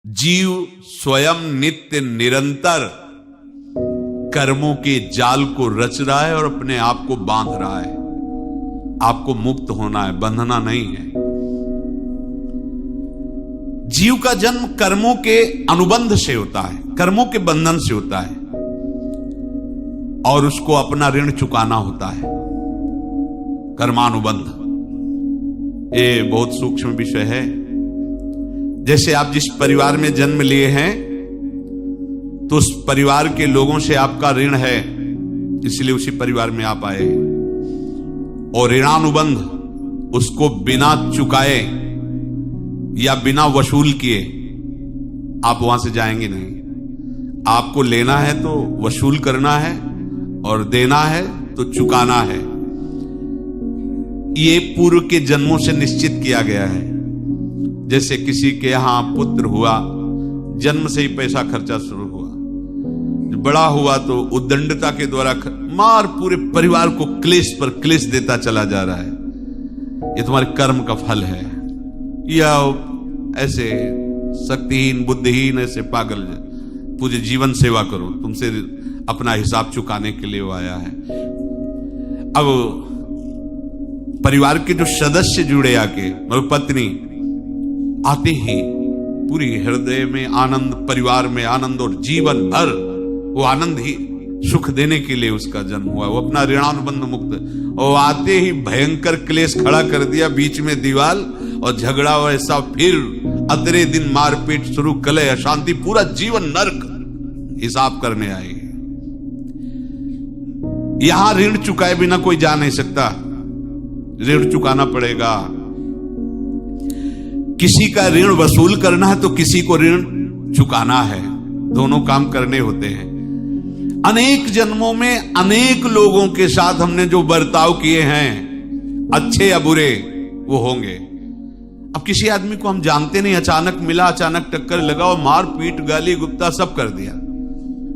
जीव स्वयं नित्य निरंतर कर्मों के जाल को रच रहा है और अपने आप को बांध रहा है। आपको मुक्त होना है, बंधना नहीं है। जीव का जन्म कर्मों के अनुबंध से होता है, कर्मों के बंधन से होता है और उसको अपना ऋण चुकाना होता है। कर्मानुबंध ये बहुत सूक्ष्म विषय है। जैसे आप जिस परिवार में जन्म लिए हैं तो उस परिवार के लोगों से आपका ऋण है, इसलिए उसी परिवार में आप आए। और ऋणानुबंध उसको बिना चुकाए या बिना वसूल किए आप वहां से जाएंगे नहीं। आपको लेना है तो वसूल करना है और देना है तो चुकाना है। ये पूर्व के जन्मों से निश्चित किया गया है। जैसे किसी के यहां पुत्र हुआ, जन्म से ही पैसा खर्चा शुरू हुआ, बड़ा हुआ तो उद्दंडता के द्वारा मार पूरे परिवार को क्लेश पर क्लेश देता चला जा रहा है। ये तुम्हारे कर्म का फल है। या ऐसे शक्तिहीन बुद्धिहीन ऐसे पागल पूरे जीवन सेवा करो, तुमसे अपना हिसाब चुकाने के लिए वो आया है। अब परिवार के जो सदस्य जुड़े आके, मतलब पत्नी आते ही पूरी हृदय में आनंद, परिवार में आनंद और जीवन भर वो आनंद ही सुख देने के लिए उसका जन्म हुआ। वो अपना ऋणानुबंध मुक्त, और आते ही भयंकर क्लेश खड़ा कर दिया, बीच में दीवार और झगड़ा वैसा, फिर अतरे दिन मारपीट शुरू, कलह अशांति, पूरा जीवन नरक हिसाब करने आए। यहां ऋण चुकाए बिना कोई जा नहीं सकता, ऋण चुकाना पड़ेगा। किसी का ऋण वसूल करना है तो किसी को ऋण चुकाना है, दोनों काम करने होते हैं। अनेक जन्मों में अनेक लोगों के साथ हमने जो बर्ताव किए हैं, अच्छे या बुरे, वो होंगे। अब किसी आदमी को हम जानते नहीं, अचानक मिला, अचानक टक्कर लगा और मार पीट गाली गुप्ता सब कर दिया,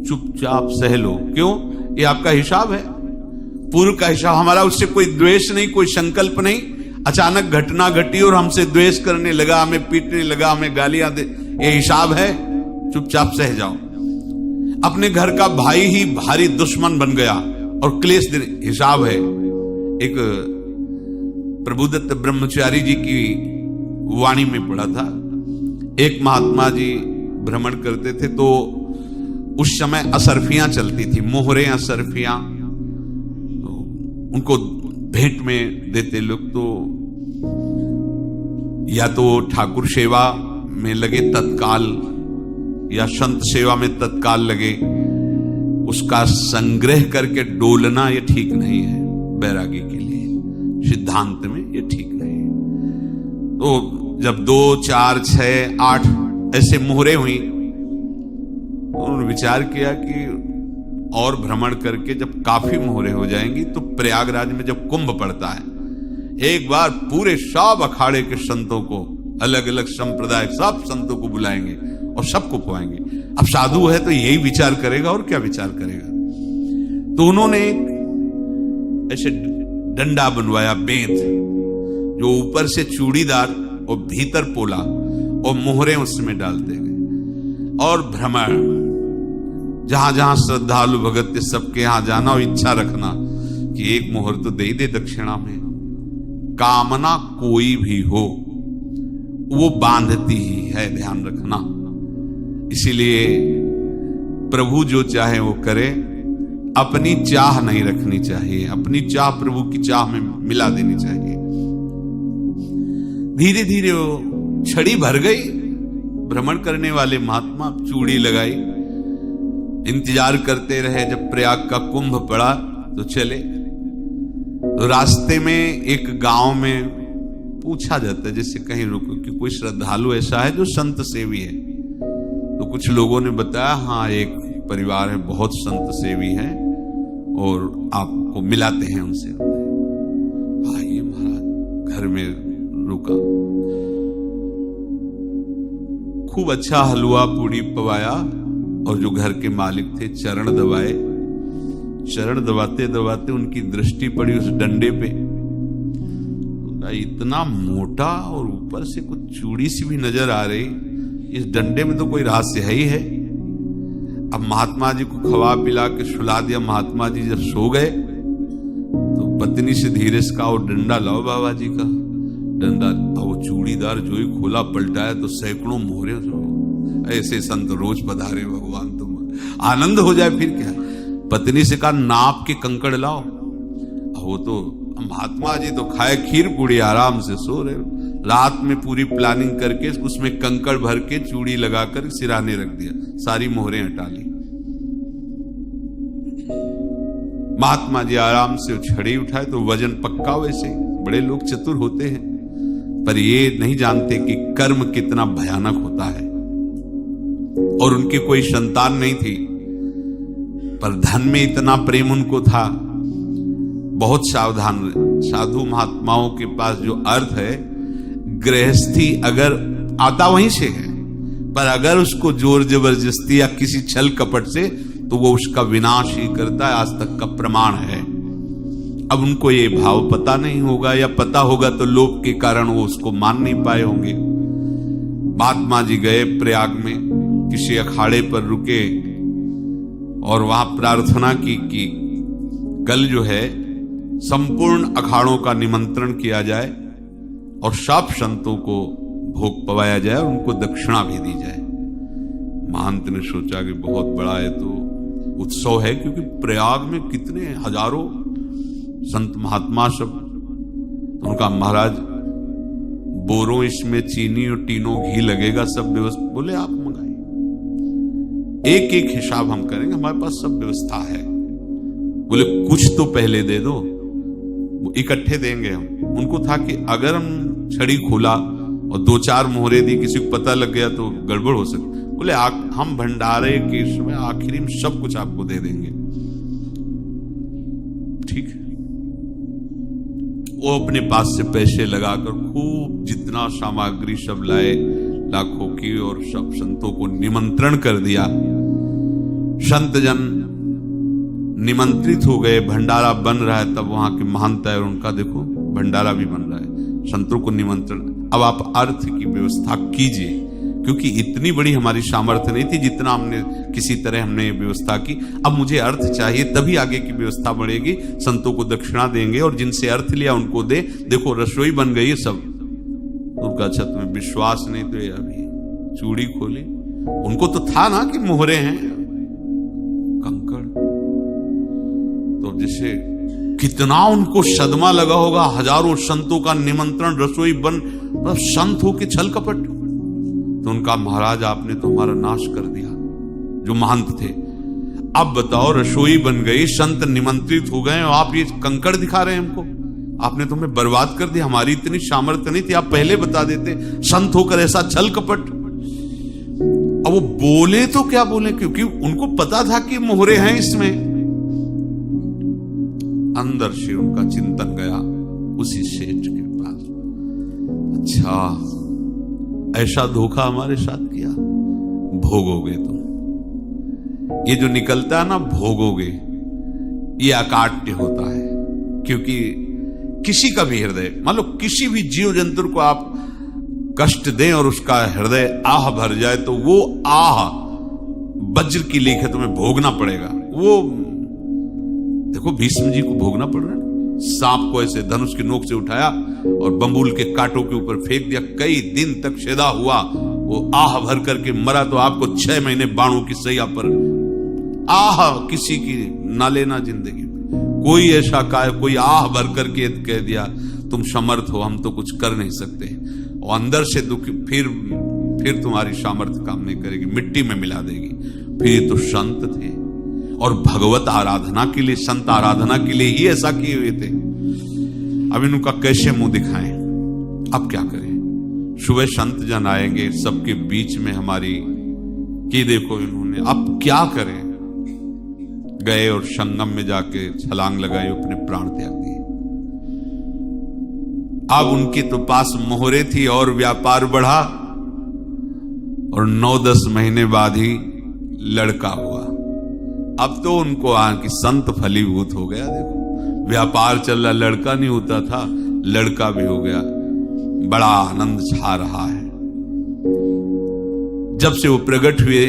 चुपचाप सह लो। क्यों? ये आपका हिसाब है, पूर्व का हिसाब। हमारा उससे कोई द्वेष नहीं, कोई संकल्प नहीं। अचानक घटना घटी और हमसे द्वेष करने लगा, हमें पीटने लगा, हमें गालियां दे, ये हिसाब है, चुपचाप सह जाओ। अपने घर का भाई ही भारी दुश्मन बन गया और क्लेश दे, हिसाब है। एक प्रभुदत्त ब्रह्मचारी जी की वाणी में पढ़ा था, एक महात्मा जी भ्रमण करते थे तो उस समय असरफियां चलती थी, मोहरे असरफियां, तो उनको भेंट में देते लोग। तो या तो ठाकुर सेवा में लगे तत्काल, या संत सेवा में तत्काल लगे, उसका संग्रह करके डोलना ये ठीक नहीं है बैरागी के लिए, सिद्धांत में ये ठीक नहीं है। तो जब 2, 4, 6, 8 ऐसे मोहरे हुई तो उन्होंने विचार किया कि और भ्रमण करके जब काफी मोहरे हो जाएंगी तो प्रयागराज में जब कुंभ पड़ता है, एक बार पूरे सब अखाड़े के संतों को, अलग अलग संप्रदाय सब संतों को बुलाएंगे और सबको खुआएंगे। अब साधु है तो यही विचार करेगा, और क्या विचार करेगा। तो उन्होंने ऐसे डंडा बनवाया, बेंत, जो ऊपर से चूड़ीदार और भीतर पोला, और मोहरे उसमें डालते गए और भ्रमण, जहां जहां श्रद्धालु भगत सबके यहां जाना और इच्छा रखना कि एक मोहर तो दे दे दक्षिणा में। कामना कोई भी हो वो बांधती ही है, ध्यान रखना। इसीलिए प्रभु जो चाहे वो करे, अपनी चाह नहीं रखनी चाहिए, अपनी चाह प्रभु की चाह में मिला देनी चाहिए। धीरे धीरे वो छड़ी भर गई, भ्रमण करने वाले महात्मा चूड़ी लगाई, इंतजार करते रहे। जब प्रयाग का कुंभ पड़ा तो चले। तो रास्ते में एक गांव में पूछा जाता है, जैसे कहीं रुको कि कोई श्रद्धालु ऐसा है जो संत सेवी है। तो कुछ लोगों ने बताया, हाँ एक परिवार है, बहुत संत सेवी है और आपको मिलाते हैं उनसे। आइए महाराज, घर में रुका, खूब अच्छा हलवा पूड़ी पवाया और जो घर के मालिक थे चरण दबाए। चरण दबाते दबाते उनकी दृष्टि पड़ी उस डंडे पे, इतना मोटा और ऊपर से कुछ चूड़ी सी भी नजर आ रही, इस डंडे में तो कोई रहस्य है ही है। अब महात्मा जी को खवा पिला के सुला दिया। महात्मा जी जब सो गए तो पत्नी से धीरे से कहा, वो डंडा लाओ बाबा जी का डंडा। वो चूड़ीदार जो ही खोला पलटाया तो सैकड़ों मोहरे। ऐसे संत रोज पधारे भगवान, तुम आनंद हो जाए फिर क्या। पत्नी से कहा, नाप के कंकड़ लाओ। वो तो महात्मा जी तो खाए खीर पूड़ी, आराम से सो रहे। रात में पूरी प्लानिंग करके उसमें कंकड़ भर के चूड़ी लगाकर सिराने रख दिया, सारी मोहरें हटा ली। महात्मा जी आराम से छड़ी उठाए तो वजन पक्का। वैसे बड़े लोग चतुर होते हैं, पर ये नहीं जानते कि कर्म कितना भयानक होता है। और उनकी कोई संतान नहीं थी, पर धन में इतना प्रेम उनको था। बहुत सावधान साधु महात्माओं के पास जो अर्थ है, गृहस्थी अगर आता वहीं से है, पर अगर उसको जोर जबरदस्ती या किसी छल कपट से, तो वो उसका विनाश ही करता है। आज तक का प्रमाण है। अब उनको ये भाव पता नहीं होगा, या पता होगा तो लोभ के कारण वो उसको मान नहीं पाए होंगे। महात्मा जी गए प्रयाग में, किसी अखाड़े पर रुके और वहां प्रार्थना की कि कल जो है संपूर्ण अखाड़ों का निमंत्रण किया जाए और सब संतों को भोग पवाया जाए और उनको दक्षिणा भी दी जाए। महंत ने सोचा कि बहुत बड़ा है तो उत्सव है, क्योंकि प्रयाग में कितने हजारों संत महात्मा सब। तो उनका महाराज बोरों इसमें चीनी और टीनों घी लगेगा, सब व्यवस्था। बोले आप मंगाइए, एक एक हिसाब हम करेंगे, हमारे पास सब व्यवस्था है। बोले कुछ तो पहले दे दो, इकट्ठे देंगे हम। उनको था कि अगर हम छड़ी खोला और दो चार मोहरे दी, किसी को पता लग गया तो गड़बड़ हो सकती। बोले हम भंडारे के इसमें आखिरी में सब कुछ आपको दे देंगे। ठीक है। वो अपने पास से पैसे लगाकर खूब जितना सामग्री सब लाए, लाखों की, और सब संतों को निमंत्रण कर दिया। संत जन निमंत्रित हो गए, भंडारा बन रहा है। तब वहां के महंत है और उनका देखो भंडारा भी बन रहा है, संतों को निमंत्रण। अब आप अर्थ की व्यवस्था कीजिए, क्योंकि इतनी बड़ी हमारी सामर्थ्य नहीं थी जितना हमने किसी तरह हमने व्यवस्था की। अब मुझे अर्थ चाहिए, तभी आगे की व्यवस्था बढ़ेगी। संतों को दक्षिणा देंगे और जिनसे अर्थ लिया उनको दे। देखो रसोई बन गई है सब। उनका छत में विश्वास नहीं तो अभी चूड़ी खोली। उनको तो था ना कि मोहरे हैं, कंकड़। तो जैसे कितना उनको सदमा लगा होगा। हजारों संतों का निमंत्रण, रसोई बन, मतलब संत हो के छल कपट। तो उनका महाराज आपने तो हमारा नाश कर दिया, जो महंत थे। अब बताओ रसोई बन गई, संत निमंत्रित हो गए और आप ये कंकड़ दिखा रहे हैं हमको। आपने तो हमें बर्बाद कर दिया, हमारी इतनी सामर्थ्य नहीं थी, आप पहले बता देते। संत होकर ऐसा छल कपट। अब वो बोले तो क्या बोले, क्योंकि उनको पता था कि मोहरे हैं इसमें। अंदर से उनका चिंतन गया उसी सेठ के पास, अच्छा ऐसा धोखा हमारे साथ किया, भोगोगे तुम। ये जो निकलता है ना भोगोगे, ये अकाट्य होता है। क्योंकि किसी का भी हृदय, मान लो किसी भी जीव जंतु को आप कष्ट दें और उसका हृदय आह भर जाए, तो वो आह वज्र की लेख है, तुम्हें भोगना पड़ेगा। वो देखो भीष्म जी को भोगना पड़ रहा है। सांप को ऐसे धनुष की नोक से उठाया और बंबूल के कांटों के ऊपर फेंक दिया, कई दिन तक छेदा हुआ, वो आह भर करके मरा। तो आपको 6 महीने बाणों की सैया पर आह किसी की ना लेना जिंदगी। कोई ऐसा कोई आह भर करके कह दिया तुम समर्थ हो, हम तो कुछ कर नहीं सकते, और अंदर से दुख फिर तुम्हारी सामर्थ्य काम नहीं करेगी, मिट्टी में मिला देगी। फिर तो संत थे और भगवत आराधना के लिए, संत आराधना के लिए ही ऐसा किए हुए थे। अब इनका कैसे मुंह दिखाएं, अब क्या करें। सुबह संत जन आएंगे, सबके बीच में हमारी कि देखो इन्होंने, अब क्या करें। गए और संगम में जाके छलांग लगाई, अपने प्राण त्याग दिए। अब उनके तो पास मोहरे थी और व्यापार बढ़ा, और 9-10 महीने बाद ही लड़का हुआ। अब तो उनको कि संत फलीभूत हो गया। देखो व्यापार चल रहा, लड़का नहीं होता था, लड़का भी हो गया। बड़ा आनंद छा रहा है। जब से वो प्रकट हुए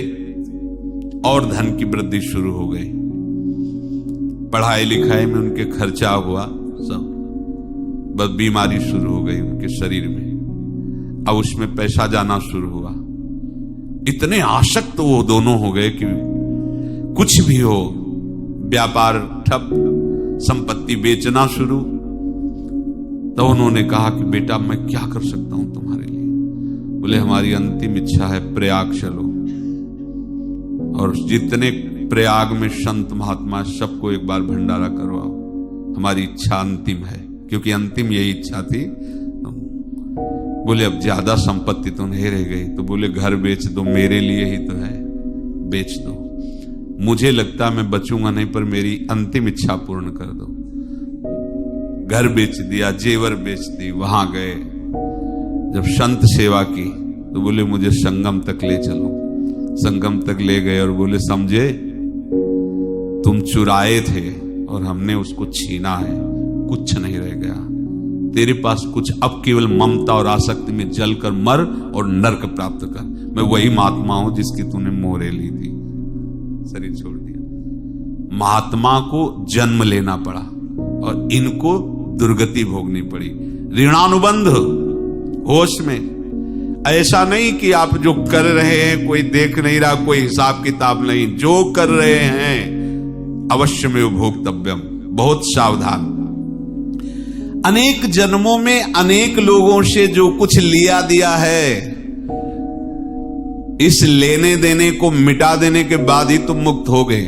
और धन की वृद्धि शुरू हो गई, पढ़ाई लिखाई में उनके खर्चा हुआ सब, बस बीमारी शुरू हो गई उनके शरीर में, अब उसमें पैसा जाना शुरू हुआ। इतने आसक्त वो दोनों हो गए कि कुछ भी हो, व्यापार ठप, संपत्ति बेचना शुरू। तो उन्होंने कहा कि बेटा मैं क्या कर सकता हूं तुम्हारे लिए? बोले हमारी अंतिम इच्छा है प्रयाग चलो, और जितने प्रयाग में संत महात्मा सबको एक बार भंडारा करवाओ, हमारी इच्छा अंतिम है, क्योंकि अंतिम यही इच्छा थी। बोले अब ज्यादा संपत्ति तो नहीं रह गई, तो बोले घर बेच दो, मेरे लिए ही तो है, बेच दो। मुझे लगता मैं बचूंगा नहीं, पर मेरी अंतिम इच्छा पूर्ण कर दो। घर बेच दिया, जेवर बेच दी। वहां गए, जब संत सेवा की तो बोले मुझे संगम तक ले चलो। संगम तक ले गए और बोले समझे तुम चुराए थे और हमने उसको छीना है, कुछ नहीं रह गया तेरे पास कुछ, अब केवल ममता और आसक्ति में जलकर मर और नरक प्राप्त कर। मैं वही महात्मा हूं जिसकी तूने मोहरे ली थी, शरीर छोड़ दिया। महात्मा को जन्म लेना पड़ा और इनको दुर्गति भोगनी पड़ी। ऋणानुबंध होश में, ऐसा नहीं कि आप जो कर रहे हैं कोई देख नहीं रहा, कोई हिसाब किताब नहीं, जो कर रहे हैं अवश्य में भोक्तव्यम, बहुत सावधान। अनेक जन्मों में अनेक लोगों से जो कुछ लिया दिया है, इस लेने देने को मिटा देने के बाद ही तुम मुक्त हो गए।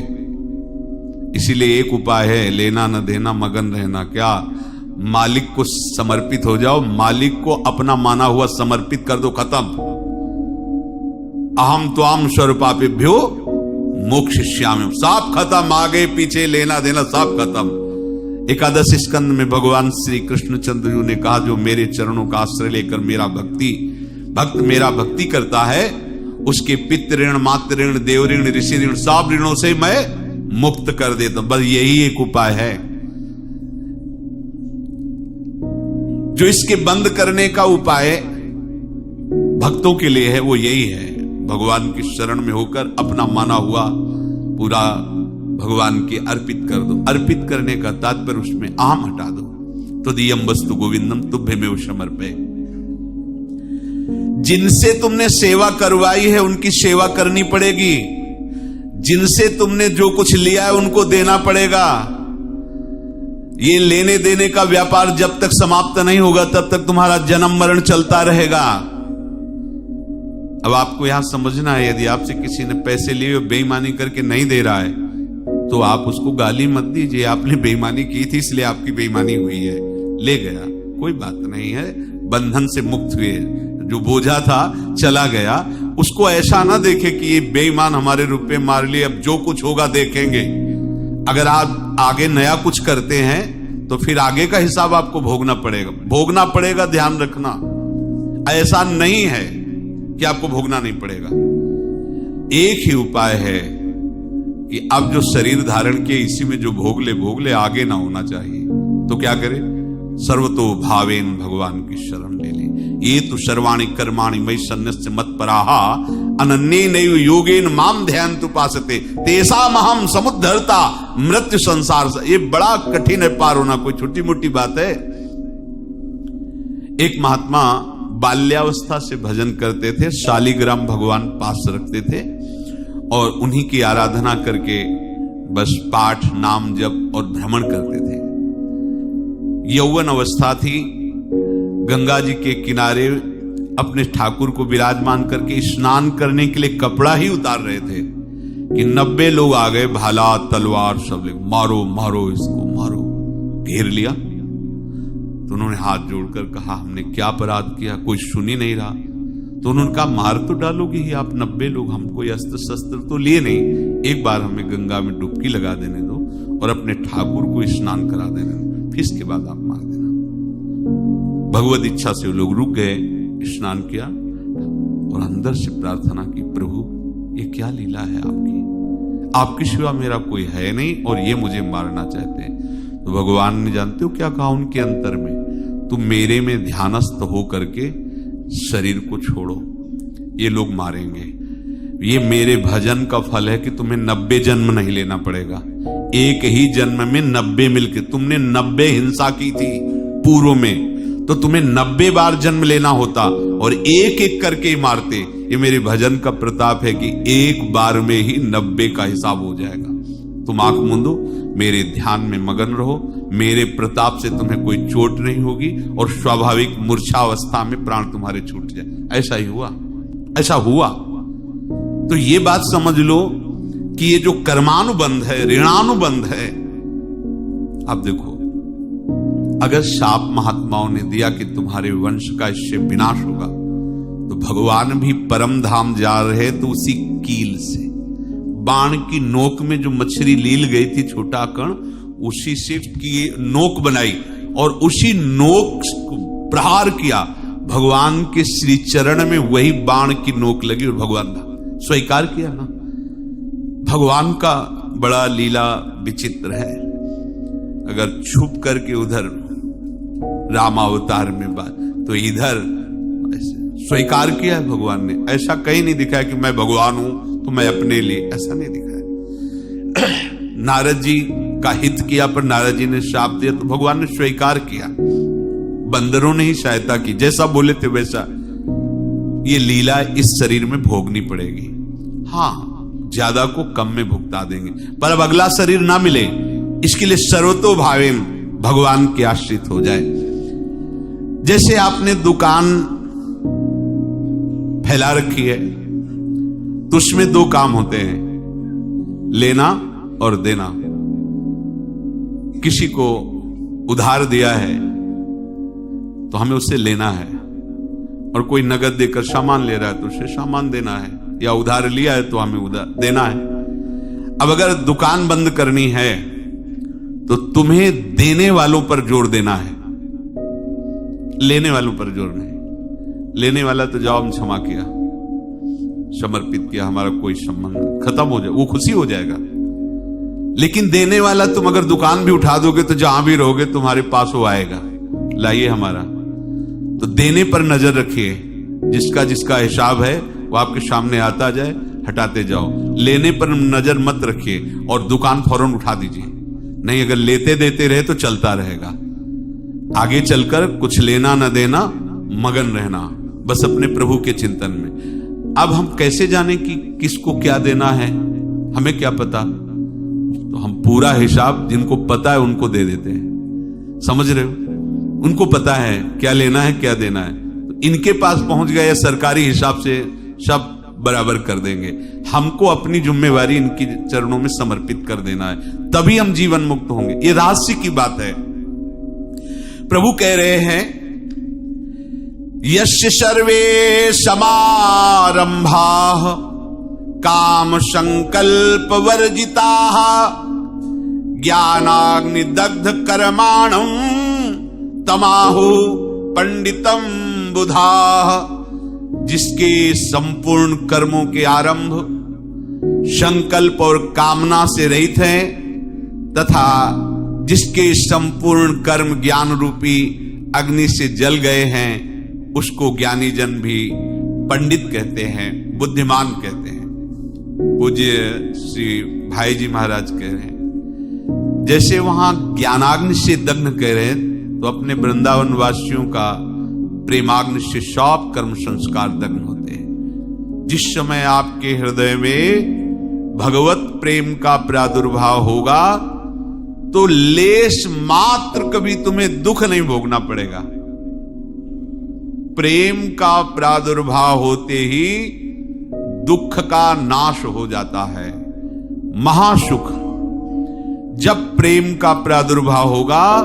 इसीलिए एक उपाय है, लेना न देना, मगन रहना। क्या? मालिक को समर्पित हो जाओ, मालिक को अपना माना हुआ समर्पित कर दो, खत्म। अहम त्वाम स्वरूपापिभ्यो मोक्षयिष्यामि, सब खत्म, आगे पीछे लेना देना सब खत्म। एकादश स्कंद में भगवान श्री कृष्ण चंद्र जी ने कहा जो मेरे चरणों का आश्रय लेकर भक्त मेरा भक्ति करता है, उसके पितृ ऋण, मातृ ऋण, देव ऋण, ऋषि ऋण, सब ऋणों से मैं मुक्त कर देता हूं। बस यही एक उपाय है जो इसके बंद करने का उपाय भक्तों के लिए है, वो यही है, भगवान की शरण में होकर अपना माना हुआ पूरा भगवान के अर्पित कर दो। अर्पित करने का तात्पर्य उसमें अहम हटा दो। तो दियम वस्तु गोविंदम तुभ्यमेव समर्पये। जिनसे तुमने सेवा करवाई है उनकी सेवा करनी पड़ेगी, जिनसे तुमने जो कुछ लिया है उनको देना पड़ेगा। ये लेने देने का व्यापार जब तक समाप्त नहीं होगा तब तक तुम्हारा जन्म मरण चलता रहेगा। अब आपको यहां समझना है, यदि आपसे किसी ने पैसे लिए और बेईमानी करके नहीं दे रहा है तो आप उसको गाली मत दीजिए, आपने बेईमानी की थी इसलिए आपकी बेईमानी हुई है, ले गया, कोई बात नहीं है, बंधन से मुक्त हुए, जो बोझा था चला गया। उसको ऐसा ना देखे कि ये बेईमान हमारे रुपए मार लिए, अब जो कुछ होगा देखेंगे। अगर आप आगे नया कुछ करते हैं तो फिर आगे का हिसाब आपको भोगना पड़ेगा, ध्यान रखना। ऐसा नहीं है कि आपको भोगना नहीं पड़ेगा। एक ही उपाय है कि अब जो शरीर धारण किए इसी में जो भोग ले, आगे ना होना चाहिए। तो क्या करे? सर्वतो भावेन भगवान की शरण ले ले। ये तो सर्वाणि कर्माणि मयि सन्न्यस्य मत्पराहा अनन्येनैव योगेन माम ध्यायन्तु उपासते तेषामहं समुद्धर्ता मृत्यु संसार से। ये बड़ा कठिन है पार होना, कोई छोटी मोटी बात है। एक महात्मा बाल्यावस्था से भजन करते थे, शालिग्राम भगवान पास रखते थे और उन्हीं की आराधना करके बस पाठ, नाम, जप और भ्रमण करते थे। यौवन अवस्था थी, गंगा जी के किनारे अपने ठाकुर को विराजमान करके स्नान करने के लिए कपड़ा ही उतार रहे थे कि 90 लोग आ गए, भाला तलवार सब ले, मारो मारो इसको मारो, घेर लिया। तो उन्होंने हाथ जोड़कर कहा हमने क्या अपराध किया, कोई सुन ही नहीं रहा। तो उन्होंने कहा मार तो डालोगे ही आप, 90 लोग, हमको अस्त्र शस्त्र तो लिए नहीं, एक बार हमें गंगा में डुबकी लगा देने दो और अपने ठाकुर को स्नान करा देने दो, फिर इसके बाद आप मार देना। भगवत इच्छा से वो लोग रुक गए, स्नान किया और अंदर से प्रार्थना की, प्रभु ये क्या लीला है आपकी सिवा मेरा कोई है नहीं और ये मुझे मारना चाहते हैं। तो भगवान ने जानते हो क्या कहा उनके अंतर में, तुम मेरे में ध्यानस्थ हो करके शरीर को छोड़ो, ये लोग मारेंगे। ये मेरे भजन का फल है कि तुम्हें 90 जन्म नहीं लेना पड़ेगा। एक ही जन्म में 90 मिलके, तुमने 90 हिंसा की थी पूर्व में, तो तुम्हें 90 बार जन्म लेना होता और एक एक करके ही मारते। ये मेरे भजन का प्रताप है कि एक बार में ही 90 का हिसाब हो जाएगा। तुम आंख मूंदो, मेरे ध्यान में मगन रहो, मेरे प्रताप से तुम्हें कोई चोट नहीं होगी और स्वाभाविक मूर्छावस्था में प्राण तुम्हारे छूट जाए। ऐसा ही हुआ, ऐसा हुआ। तो ये बात समझ लो कि ये जो कर्मानुबंध है, ऋणानुबंध है। अब देखो, अगर शाप महात्माओं ने दिया कि तुम्हारे वंश का इससे विनाश होगा, तो भगवान भी परम धाम जा रहे तो उसी कील से, बाण की नोक में जो मछली लील गई थी छोटा कण, उसी से की नोक बनाई और उसी नोक प्रहार किया। भगवान के श्री चरण में वही बाण की नोक लगी और भगवान स्वीकार किया ना। भगवान का बड़ा लीला विचित्र है। अगर छुप करके उधर रामावतार में बात, तो इधर स्वीकार किया है भगवान ने। ऐसा कहीं नहीं दिखा है कि मैं भगवान हूं तो मैं अपने लिए, ऐसा नहीं दिखा है। नारद जी का हित किया पर नारद जी ने श्राप दिया तो भगवान ने स्वीकार किया। बंदरों ने ही सहायता की, जैसा बोले थे वैसा। ये लीला इस शरीर में भोगनी पड़ेगी। हाँ, ज्यादा को कम में भुगता देंगे, पर अब अगला शरीर ना मिले इसके लिए सर्वतो भावेन भगवान के आश्रित हो जाए। जैसे आपने दुकान फैला रखी है तो उसमें दो काम होते हैं, लेना और देना। किसी को उधार दिया है तो हमें उससे लेना है, और कोई नगद देकर सामान ले रहा है तो उसे सामान देना है, या उधार लिया है तो हमें उधार देना है। अब अगर दुकान बंद करनी है तो तुम्हें देने वालों पर जोर देना है, लेने वालों पर जोर नहीं। लेने वाला तो जाओ हम क्षमा किया, समर्पित किया, हमारा कोई संबंध खत्म हो जाए, वो खुशी हो जाएगा। लेकिन देने वाला, तुम अगर दुकान भी उठा दोगे तो जहां भी रहोगे तुम्हारे पास वो आएगा, लाइए हमारा। तो देने पर नजर रखिए, जिसका जिसका हिसाब है वो आपके सामने आता जाए, हटाते जाओ। लेने पर नजर मत रखिए और दुकान फौरन उठा दीजिए, नहीं अगर लेते देते रहे तो चलता रहेगा। आगे चलकर कुछ लेना न देना, मगन रहना बस अपने प्रभु के चिंतन में। अब हम कैसे जाने कि किसको क्या देना है, हमें क्या पता। तो हम पूरा हिसाब जिनको पता है उनको दे देते हैं, समझ रहे हो, उनको पता है क्या लेना है क्या देना है, तो इनके पास पहुंच गए, सरकारी हिसाब से सब बराबर कर देंगे। हमको अपनी जिम्मेवारी इनकी चरणों में समर्पित कर देना है, तभी हम जीवन मुक्त होंगे। ये रहस्य की बात है। प्रभु कह रहे हैं, यस्य सर्वे समारंभाः काम संकल्प वर्जिताः ज्ञानाग्नि दग्ध कर्माणं तमाहु पंडितम बुधाः। जिसके संपूर्ण कर्मों के आरंभ संकल्प और कामना से रहित हैं, तथा जिसके संपूर्ण कर्म ज्ञान रूपी अग्नि से जल गए हैं, उसको ज्ञानी जन भी पंडित कहते हैं, बुद्धिमान कहते हैं। पूज्य श्री भाई जी महाराज कह रहे हैं, जैसे वहां ज्ञानाग्नि से दग्न कह रहे हैं, तो अपने वृंदावन वासियों का प्रेमाग्नि से सब कर्म संस्कार दग्न होते हैं। जिस समय आपके हृदय में भगवत प्रेम का प्रादुर्भाव होगा तो लेश मात्र कभी तुम्हें दुख नहीं भोगना पड़ेगा। प्रेम का प्रादुर्भाव होते ही दुख का नाश हो जाता है, महासुख। जब प्रेम का प्रादुर्भाव होगा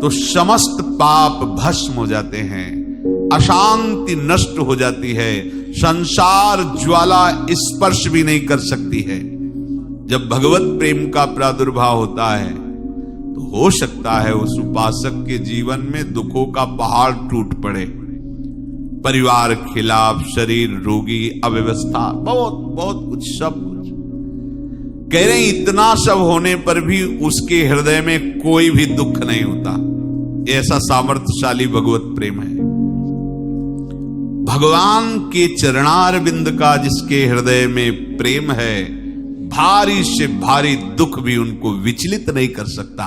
तो समस्त पाप भस्म हो जाते हैं, अशांति नष्ट हो जाती है, संसार ज्वाला स्पर्श भी नहीं कर सकती है। जब भगवत प्रेम का प्रादुर्भाव होता है तो हो सकता है उस उपासक के जीवन में दुखों का पहाड़ टूट पड़े, परिवार खिलाफ, शरीर रोगी, अव्यवस्था, बहुत बहुत कुछ, सब कुछ। कह रहे हैं इतना सब होने पर भी उसके हृदय में कोई भी दुख नहीं होता। ऐसा सामर्थ्यशाली भगवत प्रेम है। भगवान के चरणारविंद का जिसके हृदय में प्रेम है, भारी से भारी दुख भी उनको विचलित नहीं कर सकता।